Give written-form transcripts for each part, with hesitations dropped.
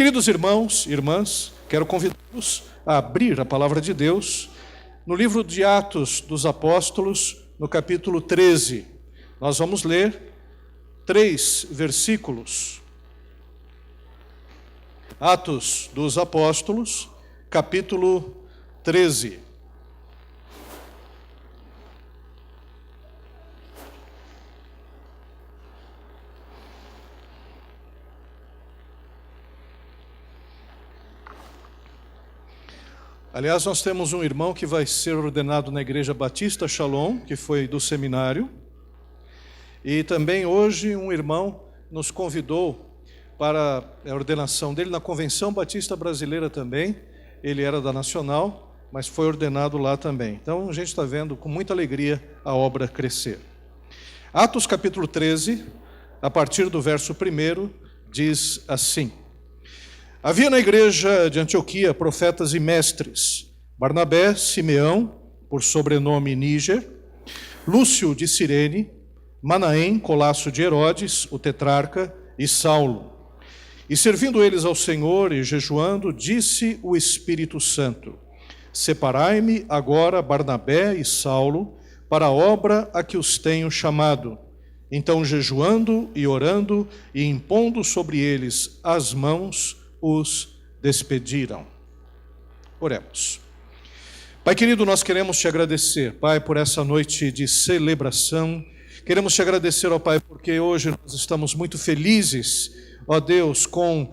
Queridos irmãos e irmãs, quero convidá-los a abrir a palavra de Deus no livro de Atos dos Apóstolos, no capítulo 13. Nós vamos ler 3 versículos. Atos dos Apóstolos, capítulo 13. Aliás, nós temos um irmão que vai ser ordenado na Igreja Batista Shalom, que foi do seminário. E também hoje um irmão nos convidou para a ordenação dele na Convenção Batista Brasileira também. Ele era da Nacional, mas foi ordenado lá também. Então a gente está vendo com muita alegria a obra crescer. Atos capítulo 13, a partir do verso 1, diz assim: Havia na igreja de Antioquia profetas e mestres, Barnabé, Simeão, por sobrenome Níger, Lúcio de Cirene, Manaém, colasso de Herodes, o tetrarca, e Saulo. E servindo eles ao Senhor e jejuando, disse o Espírito Santo: Separai-me agora Barnabé e Saulo para a obra a que os tenho chamado. Então, jejuando e orando e impondo sobre eles as mãos, os despediram. Oremos. Pai querido, nós queremos te agradecer, Pai, por essa noite de celebração. Queremos te agradecer, ó Pai, porque hoje nós estamos muito felizes, ó Deus, com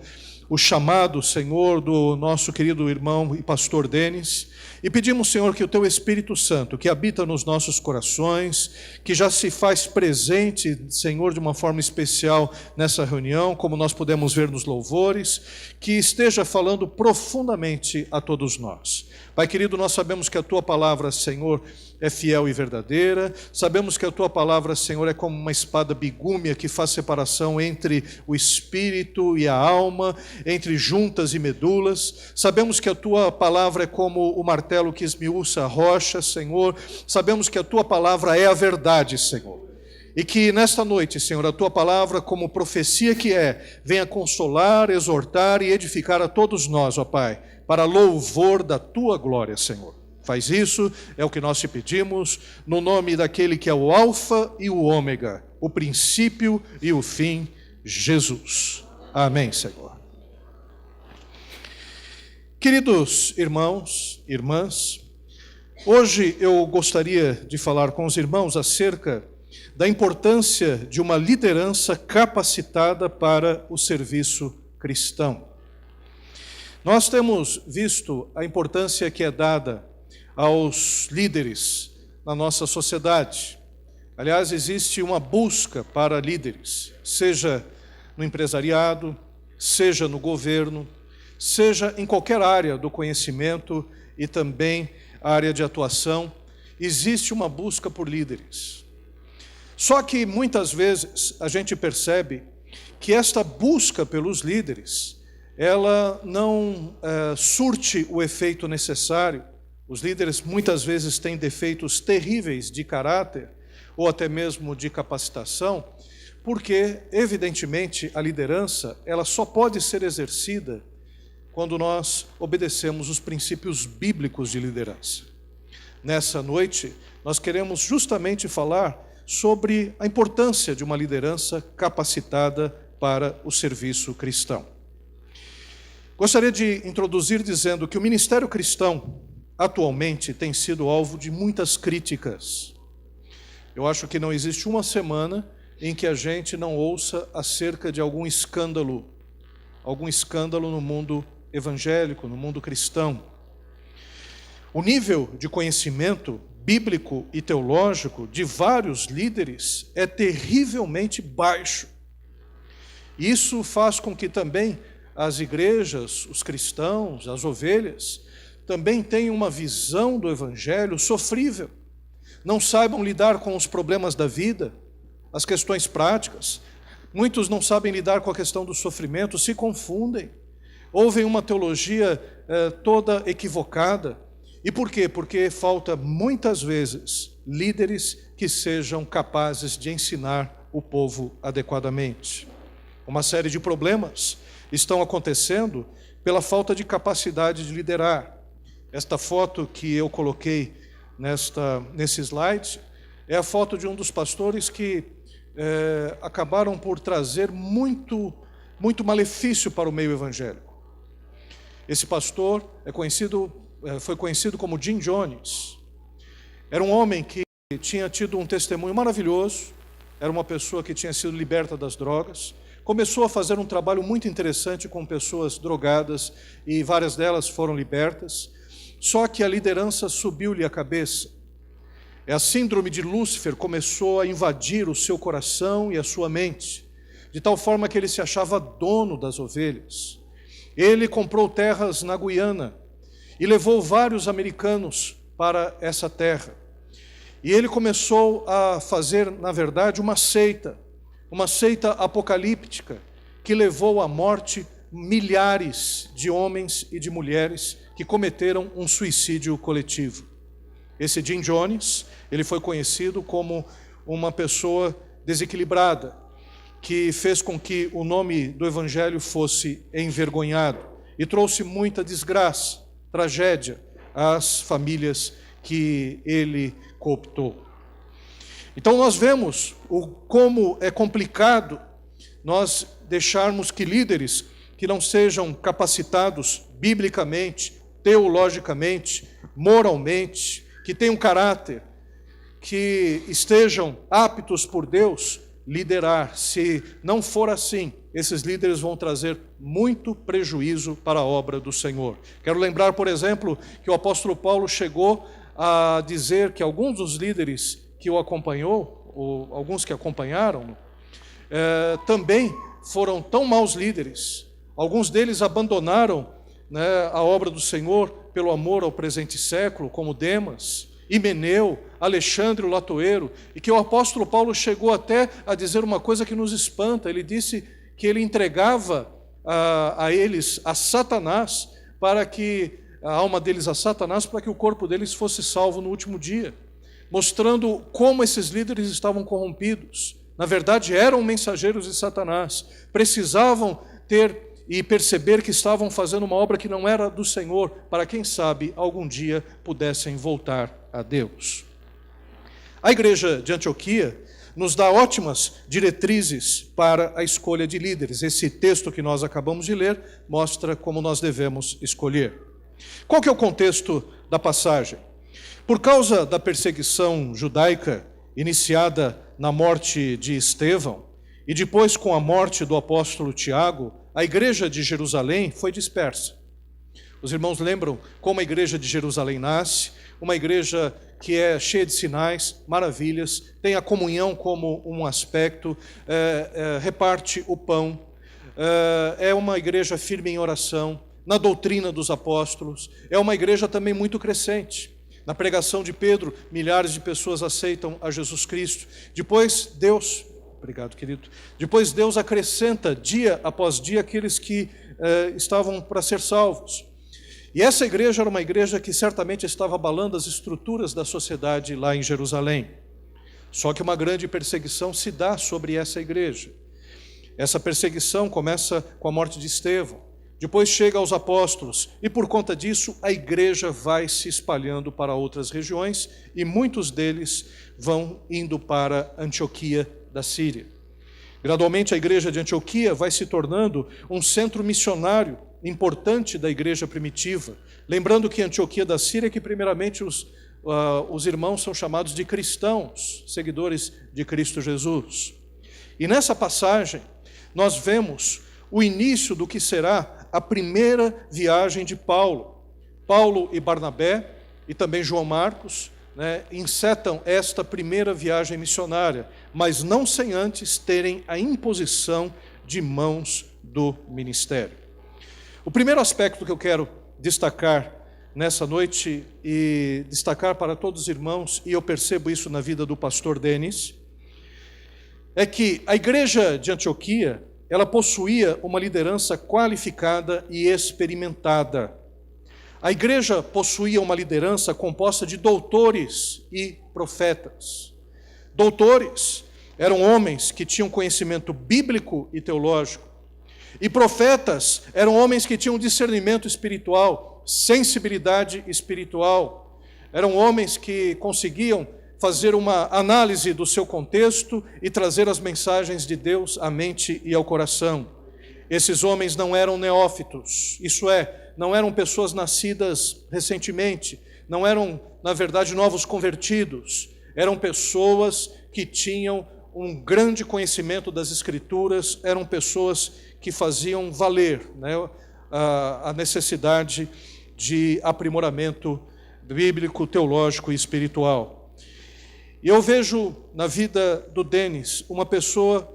o chamado, Senhor, do nosso querido irmão e pastor Denis. E pedimos, Senhor, que o Teu Espírito Santo, que habita nos nossos corações, que já se faz presente, Senhor, de uma forma especial nessa reunião, como nós podemos ver nos louvores, que esteja falando profundamente a todos nós. Pai querido, nós sabemos que a Tua palavra, Senhor, é fiel e verdadeira. Sabemos que a Tua palavra, Senhor, é como uma espada bigúmia que faz separação entre o espírito e a alma, entre juntas e medulas. Sabemos que a Tua palavra é como o martelo que esmiuça a rocha, Senhor. Sabemos que a Tua palavra é a verdade, Senhor. E que nesta noite, Senhor, a Tua palavra, como profecia que é, venha consolar, exortar e edificar a todos nós, ó Pai, para louvor da Tua glória, Senhor. Faz isso, é o que nós te pedimos, no nome daquele que é o Alfa e o Ômega, o princípio e o fim, Jesus. Amém, Senhor. Queridos irmãos, irmãs, hoje eu gostaria de falar com os irmãos acerca da importância de uma liderança capacitada para o serviço cristão. Nós temos visto a importância que é dada aos líderes na nossa sociedade. Aliás, existe uma busca para líderes, seja no empresariado, seja no governo, seja em qualquer área do conhecimento e também área de atuação, existe uma busca por líderes. Só que muitas vezes a gente percebe que esta busca pelos líderes, ela não surte o efeito necessário. Os líderes muitas vezes têm defeitos terríveis de caráter ou até mesmo de capacitação, porque, evidentemente, a liderança ela só pode ser exercida quando nós obedecemos os princípios bíblicos de liderança. Nessa noite, nós queremos justamente falar sobre a importância de uma liderança capacitada para o serviço cristão. Gostaria de introduzir dizendo que o ministério cristão atualmente tem sido alvo de muitas críticas. Eu acho que não existe uma semana em que a gente não ouça acerca de algum escândalo no mundo evangélico, no mundo cristão. O nível de conhecimento bíblico e teológico de vários líderes é terrivelmente baixo. Isso faz com que também as igrejas, os cristãos, as ovelhas, também tenham uma visão do evangelho sofrível. Não saibam lidar com os problemas da vida, as questões práticas. Muitos não sabem lidar com a questão do sofrimento, se confundem. Ouvem uma teologia toda equivocada. E por quê? Porque falta muitas vezes líderes que sejam capazes de ensinar o povo adequadamente. Uma série de problemas estão acontecendo pela falta de capacidade de liderar. Esta foto que eu coloquei nesse slide é a foto de um dos pastores que acabaram por trazer muito malefício para o meio evangélico. Esse pastor foi conhecido como Jim Jones. Era um homem que tinha tido um testemunho maravilhoso, era uma pessoa que tinha sido liberta das drogas, começou a fazer um trabalho muito interessante com pessoas drogadas e várias delas foram libertas, só que a liderança subiu-lhe a cabeça. A síndrome de Lúcifer começou a invadir o seu coração e a sua mente, de tal forma que ele se achava dono das ovelhas. Ele comprou terras na Guiana e levou vários americanos para essa terra. E ele começou a fazer, na verdade, uma seita apocalíptica, que levou à morte milhares de homens e de mulheres que cometeram um suicídio coletivo. Esse Jim Jones, ele foi conhecido como uma pessoa desequilibrada, que fez com que o nome do Evangelho fosse envergonhado e trouxe muita desgraça, tragédia às famílias que ele cooptou. Então nós vemos como é complicado nós deixarmos que líderes que não sejam capacitados biblicamente, teologicamente, moralmente, que tenham caráter, que estejam aptos por Deus, liderar. Se não for assim, esses líderes vão trazer muito prejuízo para a obra do Senhor. Quero lembrar, por exemplo, que o apóstolo Paulo chegou a dizer que alguns dos líderes que o acompanhou, ou alguns que acompanharam, também foram tão maus líderes. Alguns deles abandonaram, a obra do Senhor pelo amor ao presente século, como Demas, Himeneu, Alexandre o Latoeiro, e que o apóstolo Paulo chegou até a dizer uma coisa que nos espanta. Ele disse que ele entregava a eles a Satanás, para que a alma deles a Satanás, para que o corpo deles fosse salvo no último dia, mostrando como esses líderes estavam corrompidos. Na verdade, eram mensageiros de Satanás, precisavam ter e perceber que estavam fazendo uma obra que não era do Senhor, para quem sabe algum dia pudessem voltar a Deus. A igreja de Antioquia nos dá ótimas diretrizes para a escolha de líderes. Esse texto que nós acabamos de ler mostra como nós devemos escolher. Qual que é o contexto da passagem? Por causa da perseguição judaica iniciada na morte de Estevão e depois com a morte do apóstolo Tiago, a igreja de Jerusalém foi dispersa. Os irmãos lembram como a igreja de Jerusalém nasce, uma igreja que é cheia de sinais, maravilhas, tem a comunhão como um aspecto, reparte o pão, é uma igreja firme em oração, na doutrina dos apóstolos, é uma igreja também muito crescente. Na pregação de Pedro, milhares de pessoas aceitam a Jesus Cristo. Depois Deus acrescenta dia após dia aqueles que estavam para ser salvos. E essa igreja era uma igreja que certamente estava abalando as estruturas da sociedade lá em Jerusalém. Só que uma grande perseguição se dá sobre essa igreja. Essa perseguição começa com a morte de Estevão. Depois chega aos apóstolos, e por conta disso a igreja vai se espalhando para outras regiões, e muitos deles vão indo para Antioquia da Síria. Gradualmente a igreja de Antioquia vai se tornando um centro missionário importante da igreja primitiva. Lembrando que Antioquia da Síria, que primeiramente os irmãos são chamados de cristãos, seguidores de Cristo Jesus. E nessa passagem nós vemos o início do que será a primeira viagem de Paulo. Paulo e Barnabé, e também João Marcos, encetam esta primeira viagem missionária, mas não sem antes terem a imposição de mãos do ministério. O primeiro aspecto que eu quero destacar nessa noite, e destacar para todos os irmãos, e eu percebo isso na vida do pastor Denis, é que a igreja de Antioquia, ela possuía uma liderança qualificada e experimentada. A igreja possuía uma liderança composta de doutores e profetas. Doutores eram homens que tinham conhecimento bíblico e teológico. E profetas eram homens que tinham discernimento espiritual, sensibilidade espiritual. Eram homens que conseguiam fazer uma análise do seu contexto e trazer as mensagens de Deus à mente e ao coração. Esses homens não eram neófitos, isso é, não eram pessoas nascidas recentemente, não eram, na verdade, novos convertidos. Eram pessoas que tinham um grande conhecimento das Escrituras, eram pessoas que faziam valer, né, a necessidade de aprimoramento bíblico, teológico e espiritual. E eu vejo na vida do Denis uma pessoa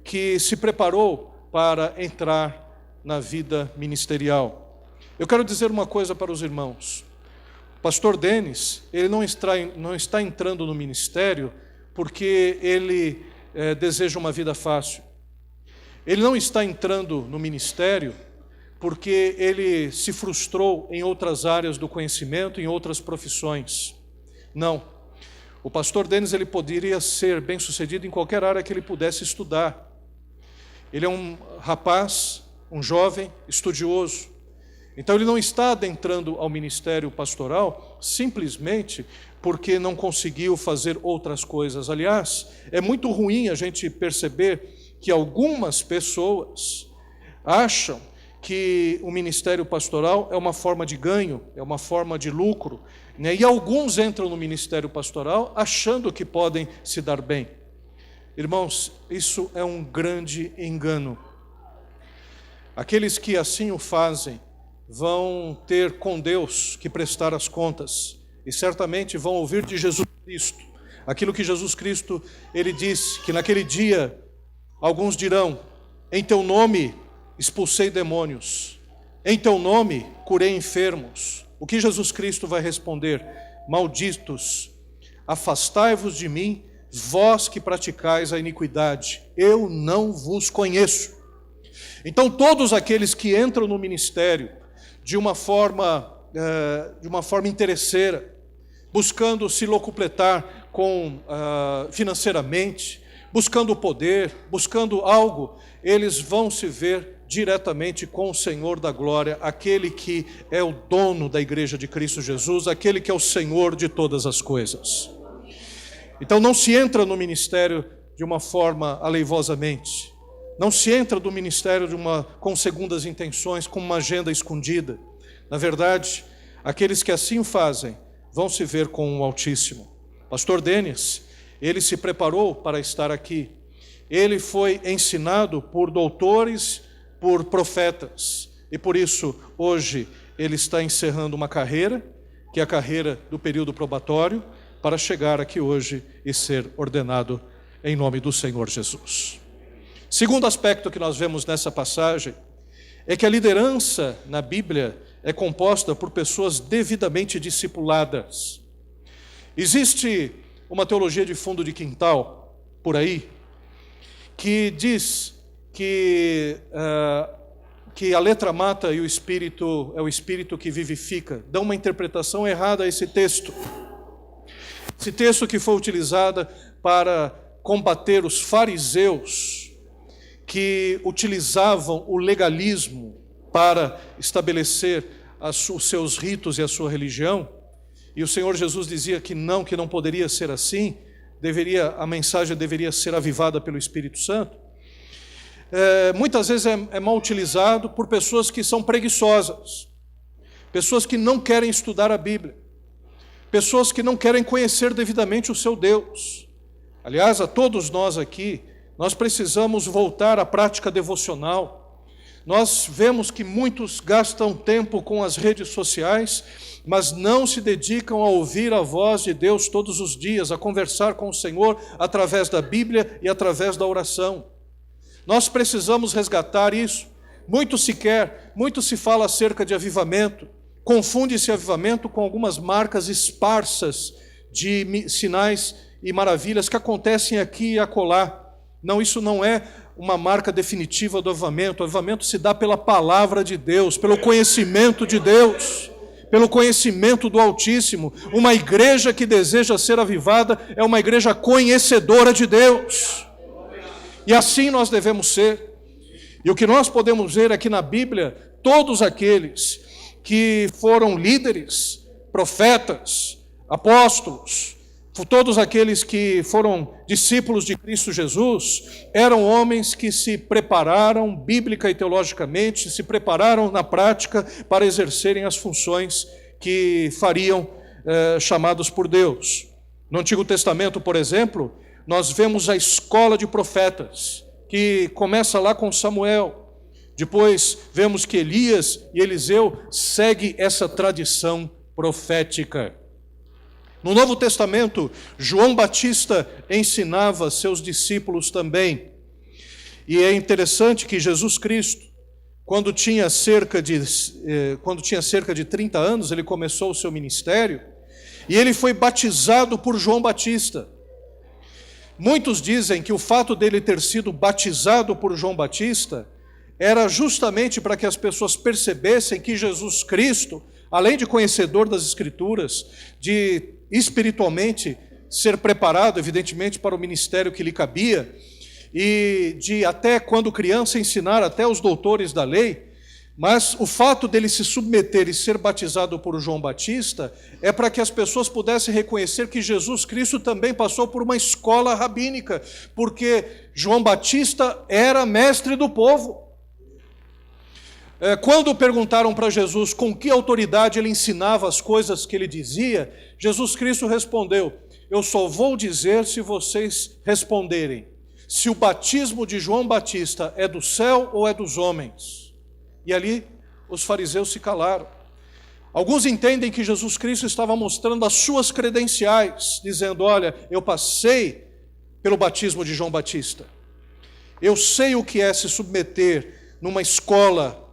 que se preparou para entrar na vida ministerial. Eu quero dizer uma coisa para os irmãos. O pastor Denis, ele não está entrando no ministério porque ele deseja uma vida fácil. Ele não está entrando no ministério porque ele se frustrou em outras áreas do conhecimento, em outras profissões. Não. O pastor Denis, ele poderia ser bem-sucedido em qualquer área que ele pudesse estudar. Ele é um rapaz, um jovem estudioso. Então ele não está adentrando ao ministério pastoral simplesmente porque não conseguiu fazer outras coisas. Aliás, é muito ruim a gente perceber que algumas pessoas acham que o ministério pastoral é uma forma de ganho, é uma forma de lucro, né? E alguns entram no ministério pastoral achando que podem se dar bem. Irmãos, isso é um grande engano. Aqueles que assim o fazem vão ter com Deus que prestar as contas e certamente vão ouvir de Jesus Cristo aquilo que Jesus Cristo, ele disse, que naquele dia alguns dirão: em teu nome expulsei demônios, em teu nome curei enfermos. O que Jesus Cristo vai responder? Malditos, afastai-vos de mim, vós que praticais a iniquidade, eu não vos conheço. Então todos aqueles que entram no ministério de uma forma interesseira, buscando se locupletar financeiramente, buscando poder, buscando algo, eles vão se ver diretamente com o Senhor da glória, aquele que é o dono da igreja de Cristo Jesus, aquele que é o Senhor de todas as coisas. Então não se entra no ministério de uma forma aleivosamente, não se entra no ministério com segundas intenções, com uma agenda escondida. Na verdade, aqueles que assim o fazem vão se ver com o Altíssimo. Pastor Denis, ele se preparou para estar aqui. Ele foi ensinado por doutores, por profetas. E por isso, hoje, ele está encerrando uma carreira, que é a carreira do período probatório, para chegar aqui hoje e ser ordenado em nome do Senhor Jesus. Segundo aspecto que nós vemos nessa passagem é que a liderança na Bíblia é composta por pessoas devidamente discipuladas. Existe uma teologia de fundo de quintal, por aí, que diz que a letra mata e o Espírito é o Espírito que vivifica. Dão uma interpretação errada a esse texto. Esse texto que foi utilizado para combater os fariseus, que utilizavam o legalismo para estabelecer os seus ritos e a sua religião, e o Senhor Jesus dizia que não poderia ser assim, a mensagem deveria ser avivada pelo Espírito Santo. Muitas vezes é mal utilizado por pessoas que são preguiçosas, pessoas que não querem estudar a Bíblia, pessoas que não querem conhecer devidamente o seu Deus. Aliás, a todos nós aqui, nós precisamos voltar à prática devocional. Nós vemos que muitos gastam tempo com as redes sociais, mas não se dedicam a ouvir a voz de Deus todos os dias, a conversar com o Senhor através da Bíblia e através da oração. Nós precisamos resgatar isso. Muito se fala acerca de avivamento, confunde-se avivamento com algumas marcas esparsas de sinais e maravilhas que acontecem aqui e acolá. Não, isso não é uma marca definitiva do avivamento. O avivamento se dá pela palavra de Deus, pelo conhecimento de Deus, pelo conhecimento do Altíssimo. Uma igreja que deseja ser avivada é uma igreja conhecedora de Deus. E assim nós devemos ser. E o que nós podemos ver aqui na Bíblia, todos aqueles que foram líderes, profetas, apóstolos, todos aqueles que foram discípulos de Cristo Jesus, eram homens que se prepararam bíblica e teologicamente, se prepararam na prática para exercerem as funções que fariam chamados por Deus. No Antigo Testamento, por exemplo, nós vemos a escola de profetas, que começa lá com Samuel. Depois vemos que Elias e Eliseu seguem essa tradição profética. No Novo Testamento, João Batista ensinava seus discípulos também. E é interessante que Jesus Cristo, quando tinha cerca de 30 anos, ele começou o seu ministério, e ele foi batizado por João Batista. Muitos dizem que o fato dele ter sido batizado por João Batista era justamente para que as pessoas percebessem que Jesus Cristo, além de conhecedor das Escrituras, de espiritualmente ser preparado, evidentemente, para o ministério que lhe cabia, e de até quando criança ensinar até os doutores da lei, mas o fato dele se submeter e ser batizado por João Batista é para que as pessoas pudessem reconhecer que Jesus Cristo também passou por uma escola rabínica, porque João Batista era mestre do povo. Quando perguntaram para Jesus com que autoridade ele ensinava as coisas que ele dizia, Jesus Cristo respondeu: eu só vou dizer se vocês responderem, se o batismo de João Batista é do céu ou é dos homens. E ali os fariseus se calaram. Alguns entendem que Jesus Cristo estava mostrando as suas credenciais, dizendo: olha, eu passei pelo batismo de João Batista, eu sei o que é se submeter numa escola,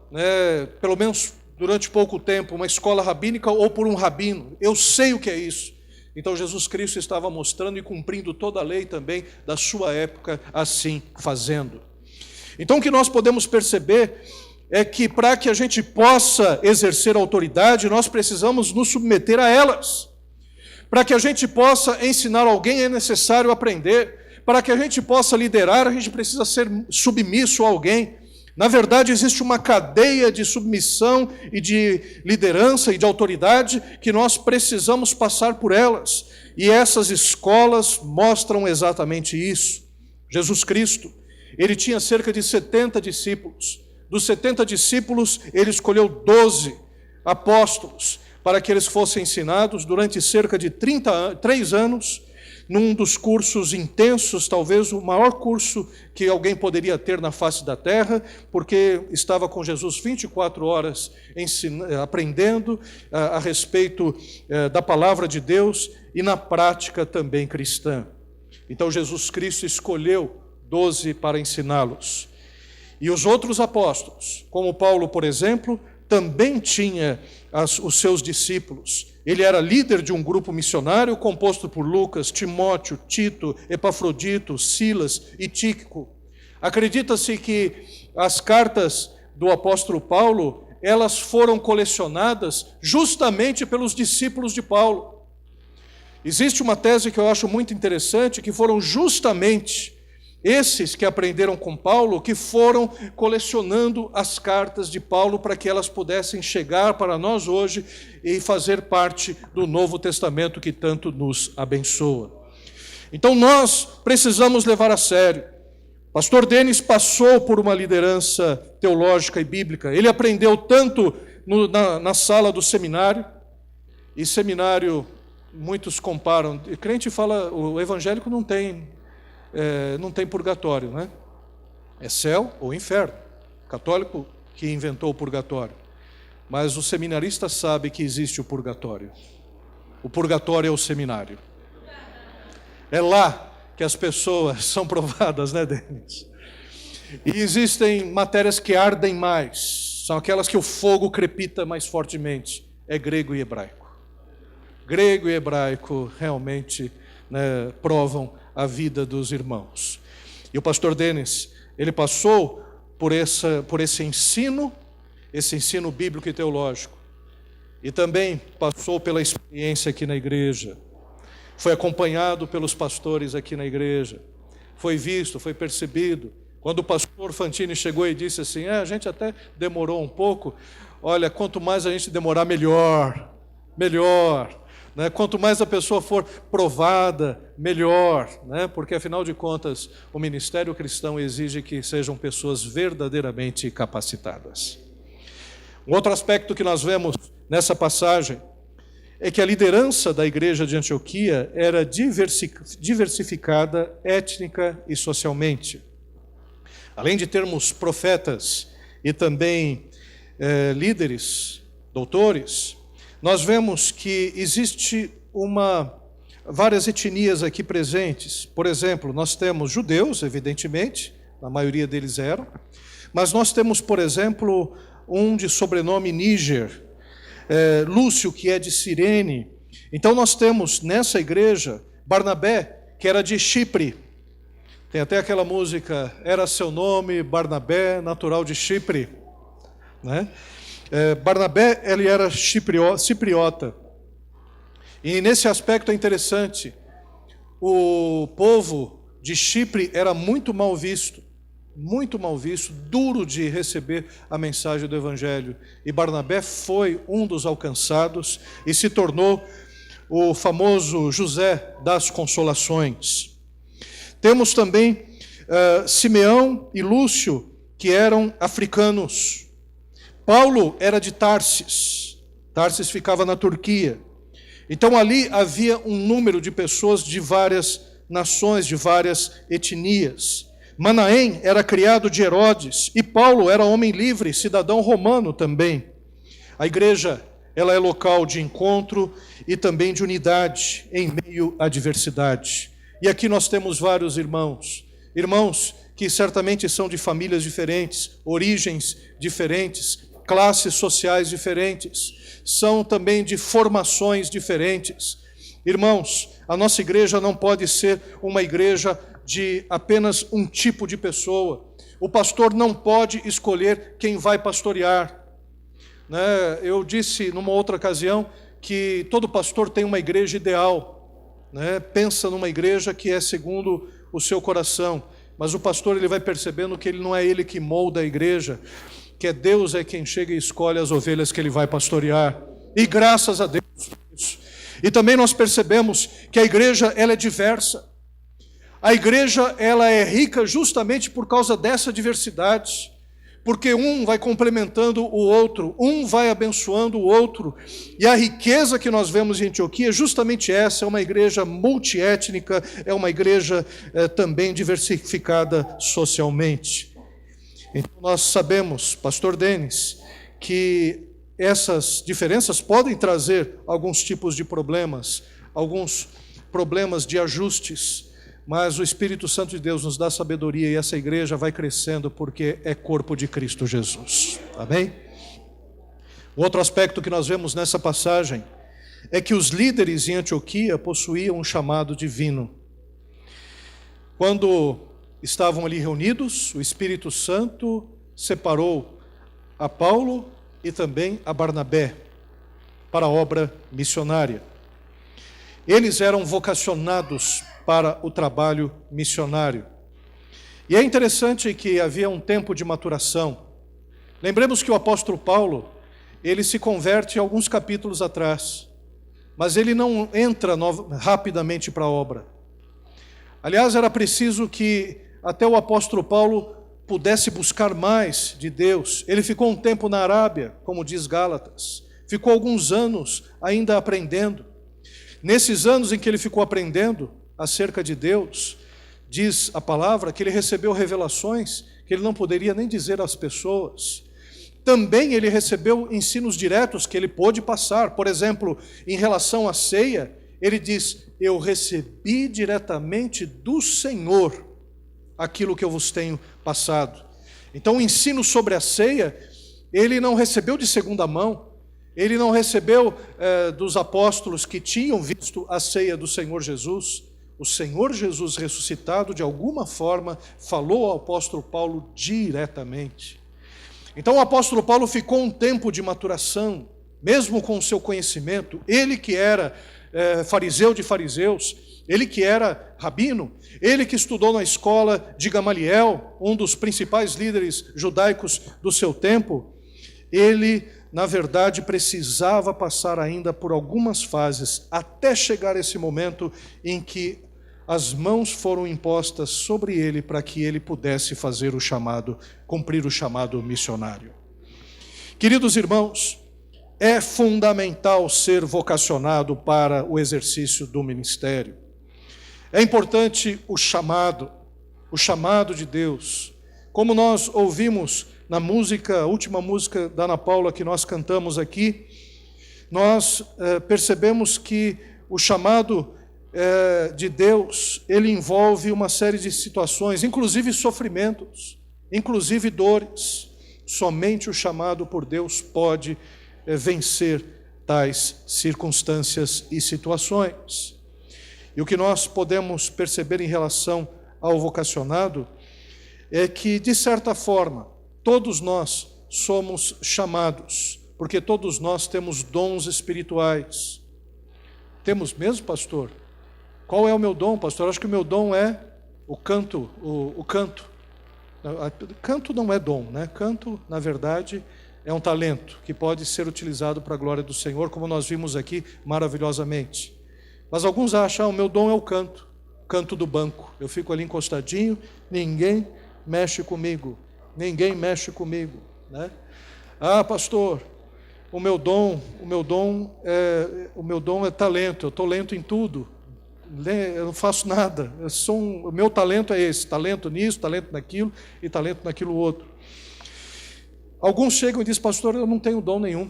pelo menos durante pouco tempo, uma escola rabínica ou por um rabino, eu sei o que é isso. Então Jesus Cristo estava mostrando e cumprindo toda a lei também da sua época, assim fazendo. Então o que nós podemos perceber é que para que a gente possa exercer autoridade, nós precisamos nos submeter a elas. Para que a gente possa ensinar alguém é necessário aprender. Para que a gente possa liderar, a gente precisa ser submisso a alguém. Na verdade, existe uma cadeia de submissão e de liderança e de autoridade que nós precisamos passar por elas. E essas escolas mostram exatamente isso. Jesus Cristo, ele tinha cerca de 70 discípulos. Dos 70 discípulos, ele escolheu 12 apóstolos para que eles fossem ensinados durante cerca de 3 anos, num dos cursos intensos, talvez o maior curso que alguém poderia ter na face da terra, porque estava com Jesus 24 horas aprendendo a respeito da palavra de Deus e na prática também cristã. Então Jesus Cristo escolheu 12 para ensiná-los. E os outros apóstolos, como Paulo, por exemplo, também tinha os seus discípulos. Ele era líder de um grupo missionário composto por Lucas, Timóteo, Tito, Epafrodito, Silas e Tíquico. Acredita-se que as cartas do apóstolo Paulo, elas foram colecionadas justamente pelos discípulos de Paulo. Existe uma tese que eu acho muito interessante, que foram justamente esses que aprenderam com Paulo, que foram colecionando as cartas de Paulo para que elas pudessem chegar para nós hoje e fazer parte do Novo Testamento que tanto nos abençoa. Então nós precisamos levar a sério. Pastor Denis passou por uma liderança teológica e bíblica. Ele aprendeu tanto na sala do seminário, e seminário, muitos comparam, crente fala, o evangélico não tem purgatório, né? É céu ou inferno. Católico que inventou o purgatório. Mas o seminarista sabe que existe o purgatório. O purgatório é o seminário. É lá que as pessoas são provadas, né, Denis? E existem matérias que ardem mais. São aquelas que o fogo crepita mais fortemente. É grego e hebraico. Grego e hebraico realmente, né, provam a vida dos irmãos. E o pastor Denis, ele passou por esse ensino bíblico e teológico. E também passou pela experiência aqui na igreja. Foi acompanhado pelos pastores aqui na igreja. Foi visto, foi percebido Quando o pastor Fantini chegou e disse assim, a gente até demorou um pouco, olha, quanto mais a gente demorar, melhor, né? Quanto mais a pessoa for provada, melhor, né? Porque afinal de contas, o ministério cristão exige que sejam pessoas verdadeiramente capacitadas. Um outro aspecto que nós vemos nessa passagem é que a liderança da igreja de Antioquia era diversificada étnica e socialmente. Além de termos profetas e também líderes, doutores, nós vemos que existe várias etnias aqui presentes. Por exemplo, nós temos judeus, evidentemente, a maioria deles eram, mas nós temos, por exemplo, um de sobrenome Níger, Lúcio, que é de Cirene. Então nós temos nessa igreja Barnabé, que era de Chipre. Tem até aquela música, era seu nome, Barnabé, natural de Chipre. Né? Barnabé, ele era cipriota. E nesse aspecto é interessante, o povo de Chipre era muito mal visto, duro de receber a mensagem do Evangelho. E Barnabé foi um dos alcançados e se tornou o famoso José das Consolações. Temos também Simeão e Lúcio, que eram africanos. Paulo era de Tarsis. Tarsis ficava na Turquia. Então ali havia um número de pessoas de várias nações, de várias etnias. Manaém era criado de Herodes, e Paulo era homem livre, cidadão romano também. A igreja, ela é local de encontro e também de unidade em meio à diversidade. E aqui nós temos vários irmãos que certamente são de famílias diferentes, origens diferentes, classes sociais diferentes, são também de formações diferentes. Irmãos, a nossa igreja não pode ser uma igreja de apenas um tipo de pessoa. O pastor não pode escolher quem vai pastorear. Né? Eu disse numa outra ocasião que todo pastor tem uma igreja ideal. Né? Pensa numa igreja que é segundo o seu coração, mas o pastor ele vai percebendo que ele não é ele que molda a igreja, que Deus é quem chega e escolhe as ovelhas que ele vai pastorear, e graças a Deus por isso. E também nós percebemos que a igreja ela é diversa, a igreja ela é rica justamente por causa dessa diversidade, porque um vai complementando o outro, um vai abençoando o outro, e a riqueza que nós vemos em Antioquia é justamente essa, é uma igreja multiétnica, é uma igreja também diversificada socialmente. Então nós sabemos, pastor Denis, que essas diferenças podem trazer alguns tipos de problemas, alguns problemas de ajustes, mas o Espírito Santo de Deus nos dá sabedoria e essa igreja vai crescendo porque é corpo de Cristo Jesus. Amém? O outro aspecto que nós vemos nessa passagem é que os líderes em Antioquia possuíam um chamado divino. Quando estavam ali reunidos, o Espírito Santo separou a Paulo e também a Barnabé para a obra missionária. Eles eram vocacionados para o trabalho missionário. E é interessante que havia um tempo de maturação. Lembremos que o apóstolo Paulo, ele se converte alguns capítulos atrás, mas ele não entra rapidamente para a obra. Aliás, era preciso que até o apóstolo Paulo pudesse buscar mais de Deus. Ele ficou um tempo na Arábia, como diz Gálatas, ficou alguns anos ainda aprendendo. Nesses anos em que ele ficou aprendendo acerca de Deus, diz a palavra que ele recebeu revelações que ele não poderia nem dizer às pessoas. Também ele recebeu ensinos diretos que ele pôde passar. Por exemplo, em relação à ceia, ele diz: eu recebi diretamente do Senhor aquilo que eu vos tenho passado. Então o ensino sobre a ceia, ele não recebeu de segunda mão, ele não recebeu dos apóstolos que tinham visto a ceia do Senhor Jesus. O Senhor Jesus ressuscitado, de alguma forma, falou ao apóstolo Paulo diretamente. Então o apóstolo Paulo ficou um tempo de maturação, mesmo com o seu conhecimento, ele que era fariseu de fariseus, ele que era rabino, ele que estudou na escola de Gamaliel, um dos principais líderes judaicos do seu tempo, ele, na verdade, precisava passar ainda por algumas fases, até chegar esse momento em que as mãos foram impostas sobre ele para que ele pudesse fazer o chamado, cumprir o chamado missionário. Queridos irmãos, é fundamental ser vocacionado para o exercício do ministério. É importante o chamado de Deus. Como nós ouvimos na música, a última música da Ana Paula que nós cantamos aqui, nós percebemos que o chamado de Deus, ele envolve uma série de situações, inclusive sofrimentos, inclusive dores. Somente o chamado por Deus pode vencer tais circunstâncias e situações. E o que nós podemos perceber em relação ao vocacionado é que, de certa forma, todos nós somos chamados, porque todos nós temos dons espirituais. Temos mesmo, pastor? Qual é o meu dom, pastor? Eu acho que o meu dom é o canto. O canto. Canto não é dom, né? Canto, na verdade, é um talento que pode ser utilizado para a glória do Senhor, como nós vimos aqui maravilhosamente. Mas alguns acham, o meu dom é o canto do banco. Eu fico ali encostadinho, ninguém mexe comigo, né? Ah, pastor, o meu dom é talento. Eu estou lento em tudo. Eu não faço nada. O meu talento é esse, talento nisso, talento naquilo e talento naquilo outro. Alguns chegam e dizem, pastor, eu não tenho dom nenhum.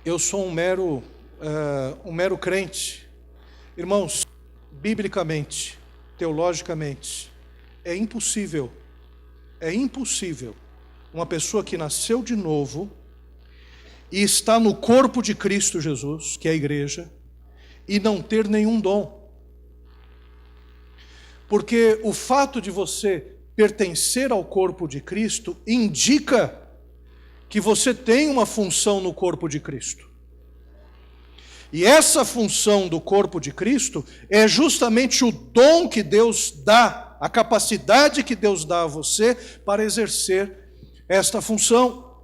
Eu sou um mero crente. Irmãos, biblicamente, teologicamente, é impossível uma pessoa que nasceu de novo e está no corpo de Cristo Jesus, que é a igreja, e não ter nenhum dom. Porque o fato de você pertencer ao corpo de Cristo indica que você tem uma função no corpo de Cristo. E essa função do corpo de Cristo é justamente o dom que Deus dá, a capacidade que Deus dá a você para exercer esta função.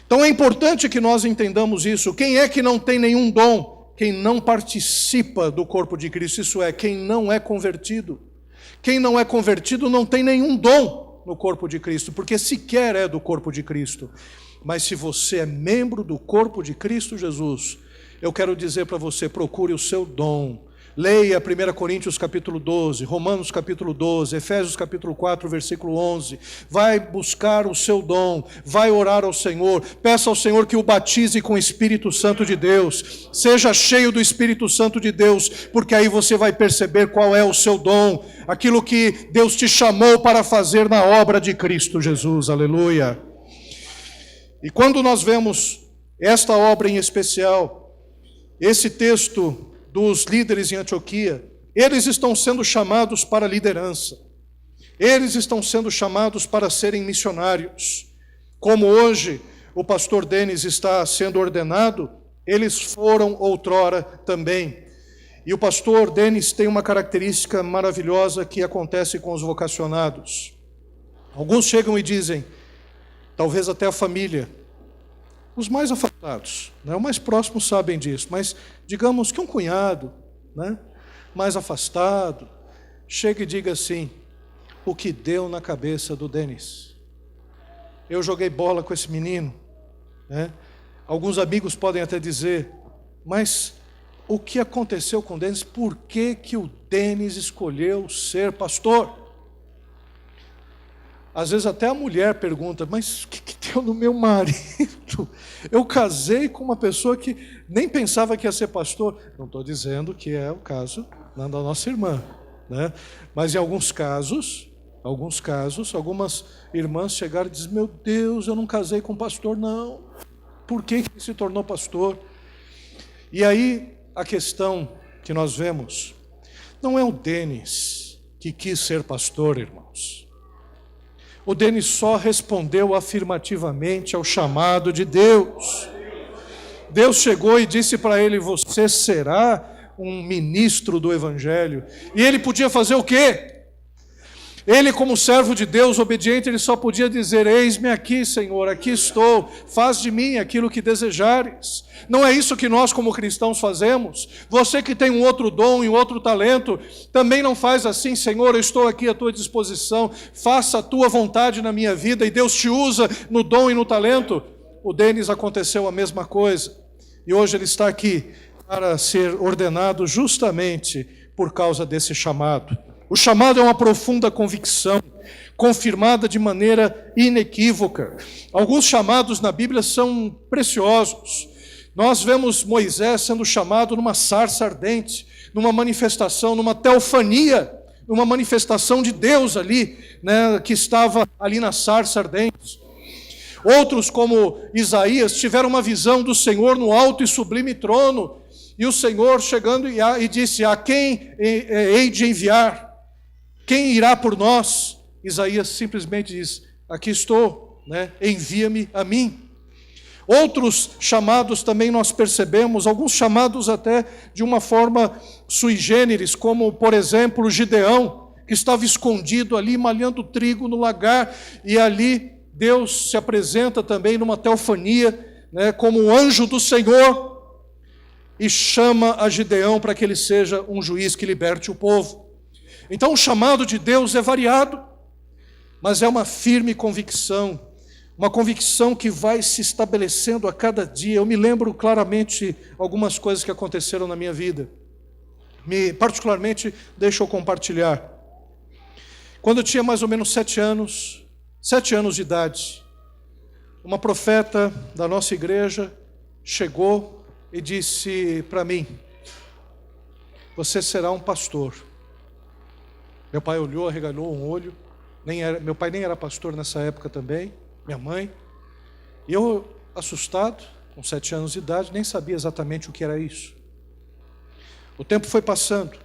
Então é importante que nós entendamos isso. Quem é que não tem nenhum dom? Quem não participa do corpo de Cristo, isso é, quem não é convertido. Quem não é convertido não tem nenhum dom no corpo de Cristo, porque sequer é do corpo de Cristo. Mas se você é membro do corpo de Cristo Jesus, eu quero dizer para você, procure o seu dom. Leia 1 Coríntios capítulo 12, Romanos capítulo 12, Efésios capítulo 4, versículo 11. Vai buscar o seu dom, vai orar ao Senhor, peça ao Senhor que o batize com o Espírito Santo de Deus. Seja cheio do Espírito Santo de Deus, porque aí você vai perceber qual é o seu dom, aquilo que Deus te chamou para fazer na obra de Cristo Jesus, aleluia. E quando nós vemos esta obra em especial, esse texto dos líderes em Antioquia, eles estão sendo chamados para a liderança. Eles estão sendo chamados para serem missionários. Como hoje o pastor Denis está sendo ordenado, eles foram outrora também. E o pastor Denis tem uma característica maravilhosa que acontece com os vocacionados. Alguns chegam e dizem, talvez até a família, os mais afastados, né? Os mais próximos sabem disso, mas digamos que um cunhado, né, mais afastado, chega e diga assim, o que deu na cabeça do Denis? Eu joguei bola com esse menino, né? Alguns amigos podem até dizer, mas o que aconteceu com o Denis? Por que o Denis escolheu ser pastor? Às vezes até a mulher pergunta, mas o que deu no meu marido? Eu casei com uma pessoa que nem pensava que ia ser pastor. Não estou dizendo que é o caso da nossa irmã, né? Mas em alguns casos, algumas irmãs chegaram e dizem, meu Deus, eu não casei com pastor, não. Por que ele se tornou pastor? E aí a questão que nós vemos, não é o Denis que quis ser pastor, irmãos. O Denis só respondeu afirmativamente ao chamado de Deus. Deus chegou e disse para ele: você será um ministro do Evangelho. E ele podia fazer o quê? Ele, como servo de Deus, obediente, ele só podia dizer: eis-me aqui, Senhor, aqui estou, faz de mim aquilo que desejares. Não é isso que nós como cristãos fazemos? Você que tem um outro dom e um outro talento, também não faz assim: Senhor, eu estou aqui à tua disposição, faça a tua vontade na minha vida, e Deus te usa no dom e no talento. O Denis aconteceu a mesma coisa, e hoje ele está aqui para ser ordenado justamente por causa desse chamado. O chamado é uma profunda convicção, confirmada de maneira inequívoca. Alguns chamados na Bíblia são preciosos. Nós vemos Moisés sendo chamado numa sarça ardente, numa manifestação, numa teofania, numa manifestação de Deus ali, né, que estava ali na sarça ardente. Outros, como Isaías, tiveram uma visão do Senhor no alto e sublime trono, e o Senhor chegando e disse: a quem hei de enviar? Quem irá por nós? Isaías simplesmente diz: aqui estou, né? Envia-me a mim. Outros chamados também nós percebemos, alguns chamados até de uma forma sui generis, como por exemplo Gideão, que estava escondido ali malhando trigo no lagar, e ali Deus se apresenta também numa teofania, né, como um anjo do Senhor, e chama a Gideão para que ele seja um juiz que liberte o povo. Então o chamado de Deus é variado, mas é uma firme convicção, uma convicção que vai se estabelecendo a cada dia. Eu me lembro claramente algumas coisas que aconteceram na minha vida. Particularmente, deixa eu compartilhar. Quando eu tinha mais ou menos 7 anos de idade, uma profeta da nossa igreja chegou e disse para mim: você será um pastor. Meu pai olhou, arregalou um olho. Meu pai nem era pastor nessa época também, minha mãe. E eu, assustado, com 7 anos de idade, nem sabia exatamente o que era isso. O tempo foi passando.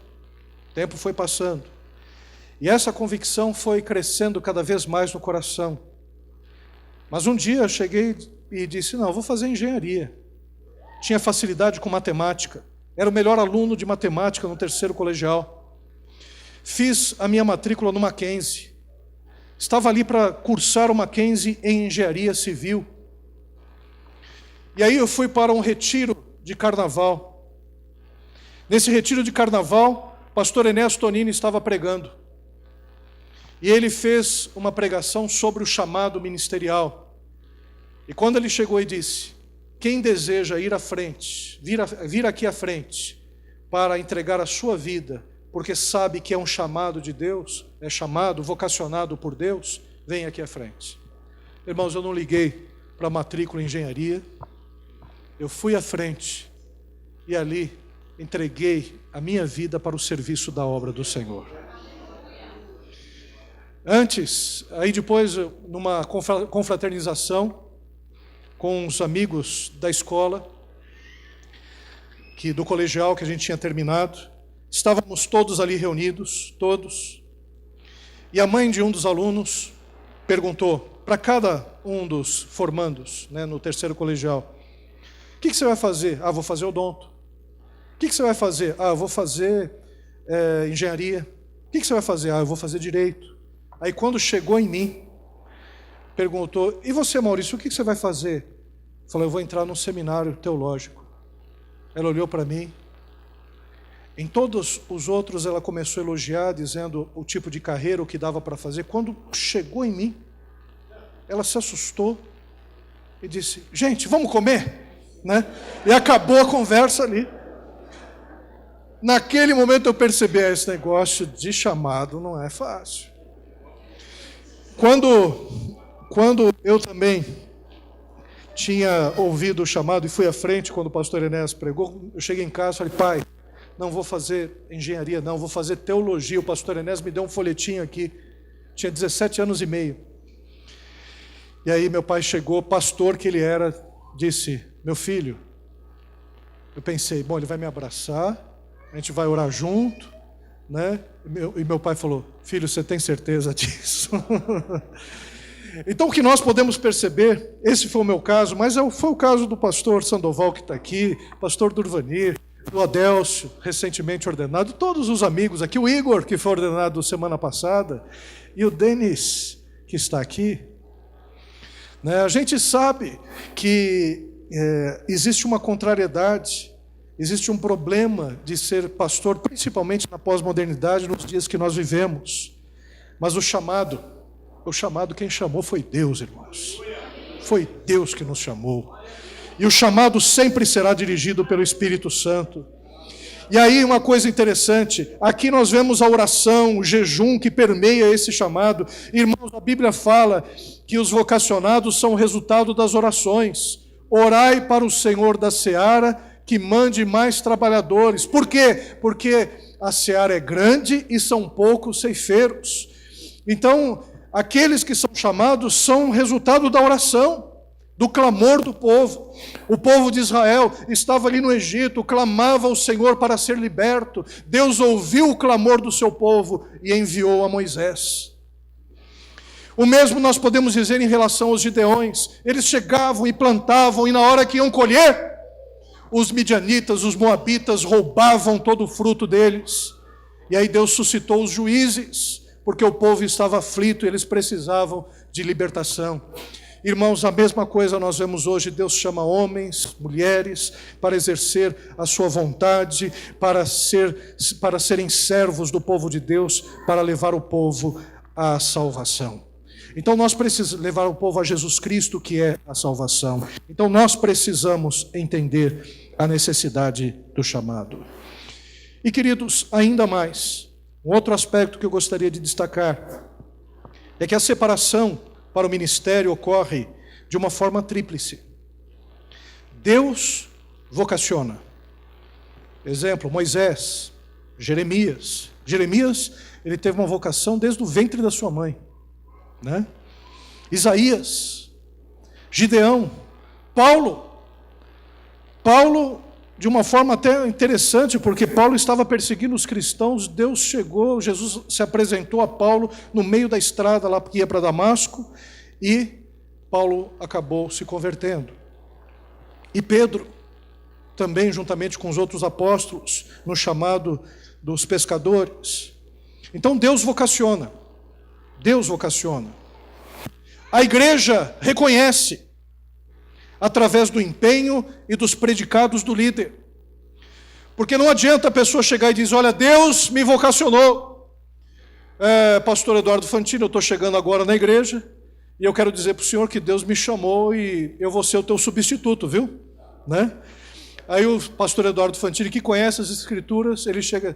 E essa convicção foi crescendo cada vez mais no coração. Mas um dia eu cheguei e disse: não, eu vou fazer engenharia. Tinha facilidade com matemática. Era o melhor aluno de matemática no 3º colegial. Fiz a minha matrícula no Mackenzie. Estava ali para cursar o Mackenzie em engenharia civil. E aí eu fui para um retiro de carnaval. Nesse retiro de carnaval, o pastor Enéas Tonini estava pregando. E ele fez uma pregação sobre o chamado ministerial. E quando ele chegou e disse: quem deseja ir à frente, vir aqui à frente, para entregar a sua vida, porque sabe que é um chamado de Deus, é chamado, vocacionado por Deus, vem aqui à frente. Irmãos, eu não liguei para a matrícula em engenharia, eu fui à frente e ali entreguei a minha vida para o serviço da obra do Senhor. Antes, aí depois, numa confraternização com os amigos da escola, do colegial que a gente tinha terminado, estávamos todos ali reunidos, todos, e a mãe de um dos alunos perguntou para cada um dos formandos, né, no 3º colegial: o que você vai fazer? Ah, vou fazer odonto. O que você vai fazer? Ah, eu vou fazer engenharia. O que você vai fazer? Ah, eu vou fazer direito. Aí quando chegou em mim, perguntou: e você, Maurício, o que você vai fazer? Eu falei: eu vou entrar num seminário teológico. Ela olhou para mim. Em todos os outros ela começou a elogiar, dizendo o tipo de carreira, o que dava para fazer. Quando chegou em mim, ela se assustou e disse: gente, vamos comer? Né? E acabou a conversa ali. Naquele momento eu percebi: esse negócio de chamado não é fácil. Quando eu também tinha ouvido o chamado e fui à frente quando o pastor Enéas pregou, eu cheguei em casa e falei: pai, não vou fazer engenharia, não, vou fazer teologia. O pastor Enéas me deu um folhetinho aqui, tinha 17 anos e meio. E aí meu pai chegou, pastor que ele era, disse: meu filho, eu pensei, bom, ele vai me abraçar, a gente vai orar junto, né? E meu pai falou: filho, você tem certeza disso? Então, o que nós podemos perceber, esse foi o meu caso, mas foi o caso do pastor Sandoval que está aqui, pastor Durvanir, do Adélcio, recentemente ordenado, todos os amigos aqui, o Igor, que foi ordenado semana passada, e o Denis, que está aqui. Né? A gente sabe que existe uma contrariedade, existe um problema de ser pastor, principalmente na pós-modernidade, nos dias que nós vivemos. Mas o chamado, quem chamou foi Deus, irmãos. Foi Deus que nos chamou. E o chamado sempre será dirigido pelo Espírito Santo. E aí uma coisa interessante, aqui nós vemos a oração, o jejum que permeia esse chamado. Irmãos, a Bíblia fala que os vocacionados são o resultado das orações. Orai para o Senhor da seara, que mande mais trabalhadores. Por quê? Porque a seara é grande e são poucos ceifeiros. Então, aqueles que são chamados são resultado da oração, do clamor do povo. O povo de Israel estava ali no Egito, clamava ao Senhor para ser liberto. Deus ouviu o clamor do seu povo e enviou a Moisés. O mesmo nós podemos dizer em relação aos gideões. Eles chegavam e plantavam, e na hora que iam colher, os midianitas, os moabitas roubavam todo o fruto deles. E aí Deus suscitou os juízes, porque o povo estava aflito e eles precisavam de libertação. Irmãos, a mesma coisa nós vemos hoje. Deus chama homens, mulheres, para exercer a sua vontade, para serem servos do povo de Deus, para levar o povo à salvação. Então nós precisamos levar o povo a Jesus Cristo, que é a salvação. Então nós precisamos entender a necessidade do chamado. E queridos, ainda mais, um outro aspecto que eu gostaria de destacar é que a separação para o ministério ocorre de uma forma tríplice. Deus vocaciona. Exemplo, Moisés, Jeremias. Jeremias, ele teve uma vocação desde o ventre da sua mãe, né? Isaías, Gideão, Paulo, de uma forma até interessante, porque Paulo estava perseguindo os cristãos. Deus chegou, Jesus se apresentou a Paulo no meio da estrada lá que ia para Damasco, e Paulo acabou se convertendo. E Pedro, também juntamente com os outros apóstolos, no chamado dos pescadores. Então Deus vocaciona. Deus vocaciona. A igreja reconhece, através do empenho e dos predicados do líder. Porque não adianta a pessoa chegar e dizer: olha, Deus me vocacionou. Pastor Eduardo Fantini, eu estou chegando agora na igreja, e eu quero dizer para o senhor que Deus me chamou e eu vou ser o teu substituto, viu? Né? Aí o pastor Eduardo Fantini, que conhece as Escrituras, ele chega: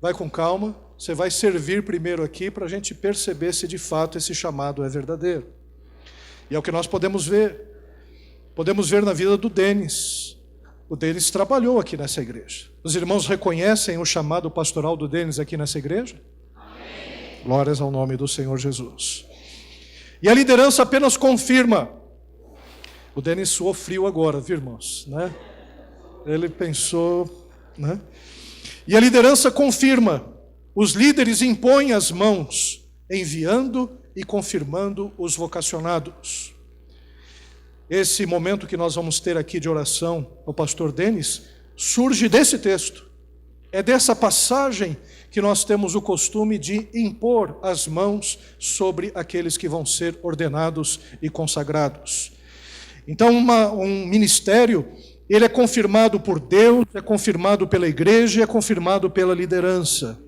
vai com calma, você vai servir primeiro aqui para a gente perceber se de fato esse chamado é verdadeiro. E é o que nós podemos ver. Podemos ver na vida do Denis. O Denis trabalhou aqui nessa igreja. Os irmãos reconhecem o chamado pastoral do Denis aqui nessa igreja? Amém. Glórias ao nome do Senhor Jesus. E a liderança apenas confirma. O Denis suou frio agora, viu, irmãos? Né? Ele pensou, né? E a liderança confirma. Os líderes impõem as mãos, enviando e confirmando os vocacionados. Esse momento que nós vamos ter aqui de oração ao pastor Denis surge desse texto. É dessa passagem que nós temos o costume de impor as mãos sobre aqueles que vão ser ordenados e consagrados. Então, um ministério, ele é confirmado por Deus, é confirmado pela igreja e é confirmado pela liderança.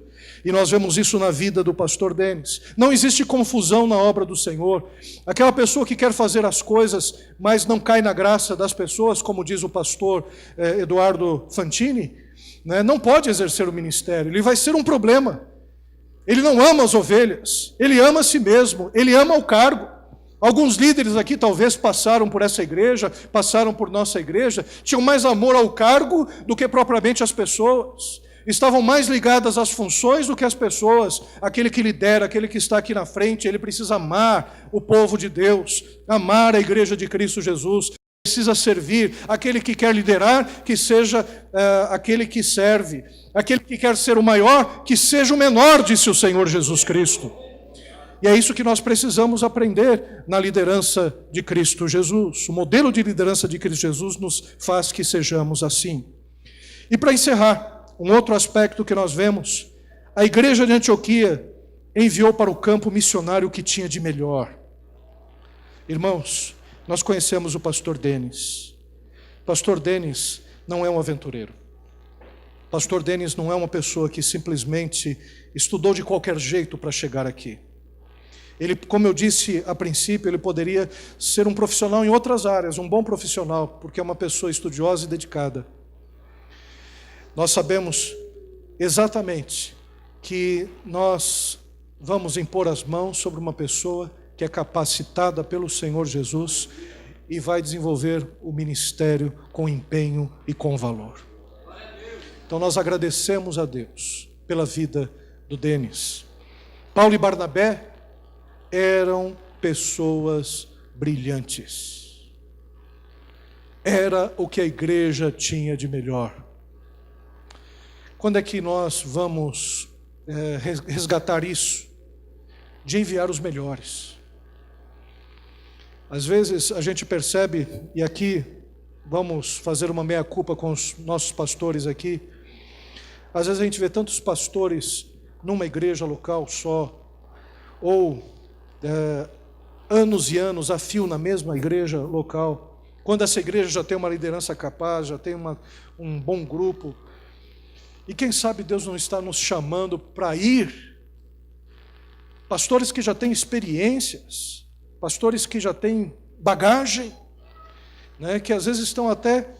E nós vemos isso na vida do pastor Denis. Não existe confusão na obra do Senhor. Aquela pessoa que quer fazer as coisas, mas não cai na graça das pessoas, como diz o pastor Eduardo Fantini, né, não pode exercer o ministério. Ele vai ser um problema. Ele não ama as ovelhas, ele ama a si mesmo, ele ama o cargo. Alguns líderes aqui talvez passaram por essa igreja, passaram por nossa igreja, tinham mais amor ao cargo do que propriamente às pessoas. Estavam mais ligadas às funções do que às pessoas. Aquele que lidera, aquele que está aqui na frente, ele precisa amar o povo de Deus, amar a igreja de Cristo Jesus, precisa servir. Aquele que quer liderar, que seja aquele que serve. Aquele que quer ser o maior, que seja o menor, disse o Senhor Jesus Cristo. E é isso que nós precisamos aprender na liderança de Cristo Jesus. O modelo de liderança de Cristo Jesus nos faz que sejamos assim. E para encerrar, um outro aspecto que nós vemos, a igreja de Antioquia enviou para o campo missionário o que tinha de melhor. Irmãos, nós conhecemos o pastor Denis. Pastor Denis não é um aventureiro. Pastor Denis não é uma pessoa que simplesmente estudou de qualquer jeito para chegar aqui. Ele, como eu disse a princípio, ele poderia ser um profissional em outras áreas, um bom profissional, porque é uma pessoa estudiosa e dedicada. Nós sabemos exatamente que nós vamos impor as mãos sobre uma pessoa que é capacitada pelo Senhor Jesus e vai desenvolver o ministério com empenho e com valor. Então nós agradecemos a Deus pela vida do Denis. Paulo e Barnabé eram pessoas brilhantes. Era o que a igreja tinha de melhor. Quando é que nós vamos resgatar isso? De enviar os melhores. Às vezes a gente percebe, e aqui vamos fazer uma meia-culpa com os nossos pastores aqui, às vezes a gente vê tantos pastores numa igreja local só, ou anos e anos a fio na mesma igreja local, quando essa igreja já tem uma liderança capaz, já tem um bom grupo, e quem sabe Deus não está nos chamando para ir, pastores que já têm experiências, pastores que já têm bagagem, né, que às vezes estão até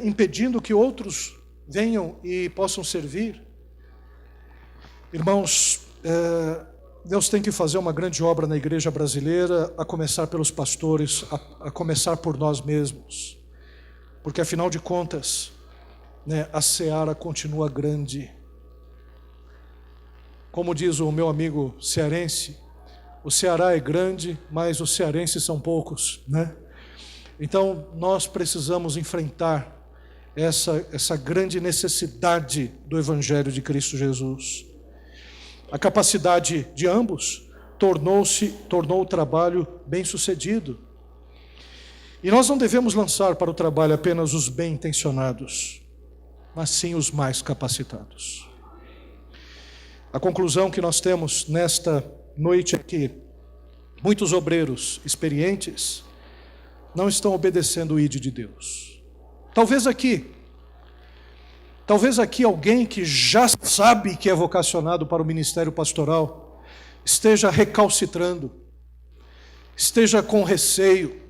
impedindo que outros venham e possam servir. Irmãos, Deus tem que fazer uma grande obra na igreja brasileira, a começar pelos pastores, a começar por nós mesmos, porque afinal de contas, né, a seara continua grande. Como diz o meu amigo cearense, o Ceará é grande, mas os cearenses são poucos, né? Então nós precisamos enfrentar essa grande necessidade do Evangelho de Cristo Jesus. A capacidade de ambos tornou o trabalho bem-sucedido. E nós não devemos lançar para o trabalho apenas os bem-intencionados, mas sim os mais capacitados. A conclusão que nós temos nesta noite é que muitos obreiros experientes não estão obedecendo o ID de Deus. Talvez aqui alguém que já sabe que é vocacionado para o ministério pastoral esteja recalcitrando, esteja com receio,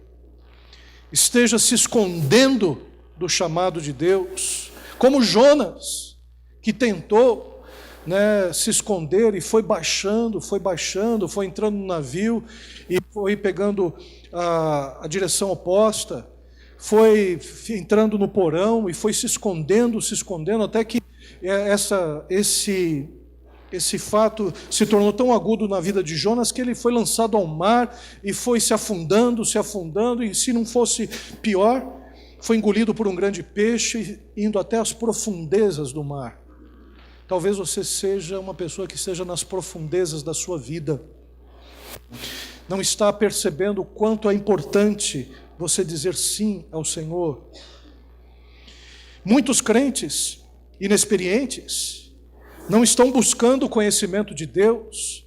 esteja se escondendo do chamado de Deus, como Jonas, que tentou, né, se esconder e foi baixando, foi entrando no navio e foi pegando a direção oposta, foi entrando no porão e foi se escondendo, até que esse fato se tornou tão agudo na vida de Jonas que ele foi lançado ao mar e foi se afundando, e se não fosse pior, foi engolido por um grande peixe, indo até as profundezas do mar. Talvez você seja uma pessoa que esteja nas profundezas da sua vida, não está percebendo o quanto é importante você dizer sim ao Senhor. Muitos crentes inexperientes não estão buscando o conhecimento de Deus.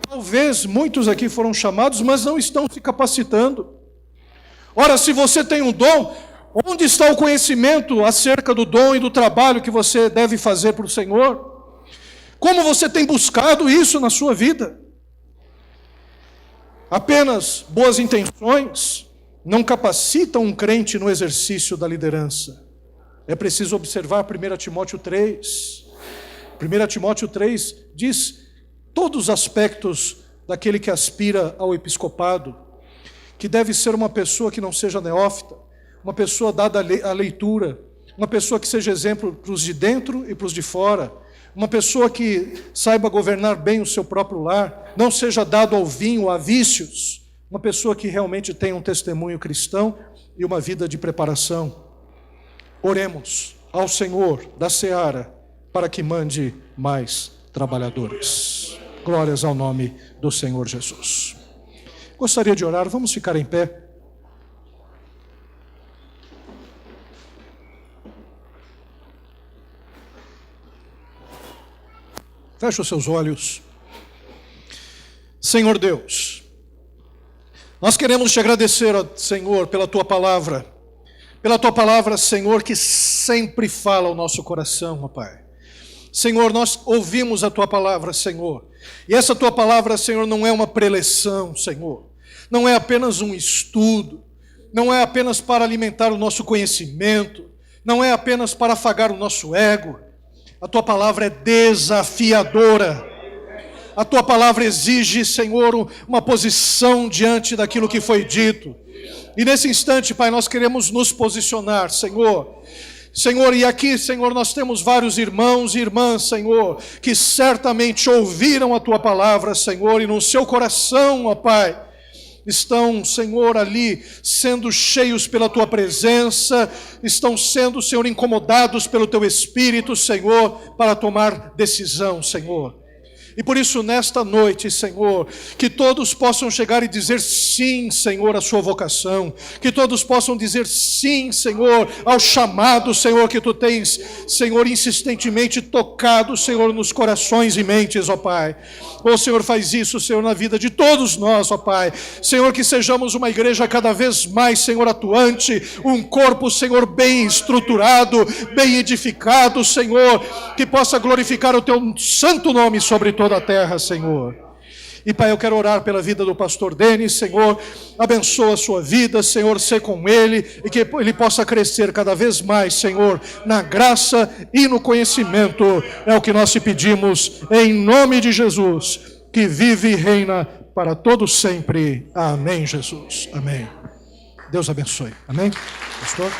Talvez muitos aqui foram chamados, mas não estão se capacitando. Ora, se você tem um dom, onde está o conhecimento acerca do dom e do trabalho que você deve fazer para o Senhor? Como você tem buscado isso na sua vida? Apenas boas intenções não capacitam um crente no exercício da liderança. É preciso observar 1 Timóteo 3. 1 Timóteo 3 diz todos os aspectos daquele que aspira ao episcopado, que deve ser uma pessoa que não seja neófita, uma pessoa dada à leitura, uma pessoa que seja exemplo para os de dentro e para os de fora, uma pessoa que saiba governar bem o seu próprio lar, não seja dado ao vinho, a vícios, uma pessoa que realmente tenha um testemunho cristão e uma vida de preparação. Oremos ao Senhor da seara para que mande mais trabalhadores. Glórias ao nome do Senhor Jesus. Gostaria de orar, vamos ficar em pé. Feche os seus olhos. Senhor Deus, nós queremos te agradecer, Senhor, pela tua palavra, Senhor, que sempre fala ao nosso coração, ó Pai. Senhor, nós ouvimos a tua palavra, Senhor, e essa tua palavra, Senhor, não é uma preleção, Senhor, não é apenas um estudo, não é apenas para alimentar o nosso conhecimento, não é apenas para afagar o nosso ego. A tua palavra é desafiadora. A tua palavra exige, Senhor, uma posição diante daquilo que foi dito. E nesse instante, Pai, nós queremos nos posicionar, Senhor. Senhor, e aqui, Senhor, nós temos vários irmãos e irmãs, Senhor, que certamente ouviram a tua palavra, Senhor, e no seu coração, ó Pai, estão, Senhor, ali sendo cheios pela tua presença, estão sendo, Senhor, incomodados pelo teu Espírito, Senhor, para tomar decisão, Senhor. E por isso, nesta noite, Senhor, que todos possam chegar e dizer sim, Senhor, à sua vocação. Que todos possam dizer sim, Senhor, ao chamado, Senhor, que tu tens, Senhor, insistentemente tocado, Senhor, nos corações e mentes, ó Pai. Ó Senhor, faz isso, Senhor, na vida de todos nós, ó Pai. Senhor, que sejamos uma igreja cada vez mais, Senhor, atuante, um corpo, Senhor, bem estruturado, bem edificado, Senhor, que possa glorificar o teu santo nome sobre toda a terra, Senhor. E Pai, eu quero orar pela vida do pastor Denis, Senhor, abençoa a sua vida, Senhor, ser com ele, e que ele possa crescer cada vez mais, Senhor, na graça e no conhecimento, é o que nós te pedimos, em nome de Jesus, que vive e reina para todos sempre. Amém, Jesus. Amém. Deus abençoe. Amém, pastor?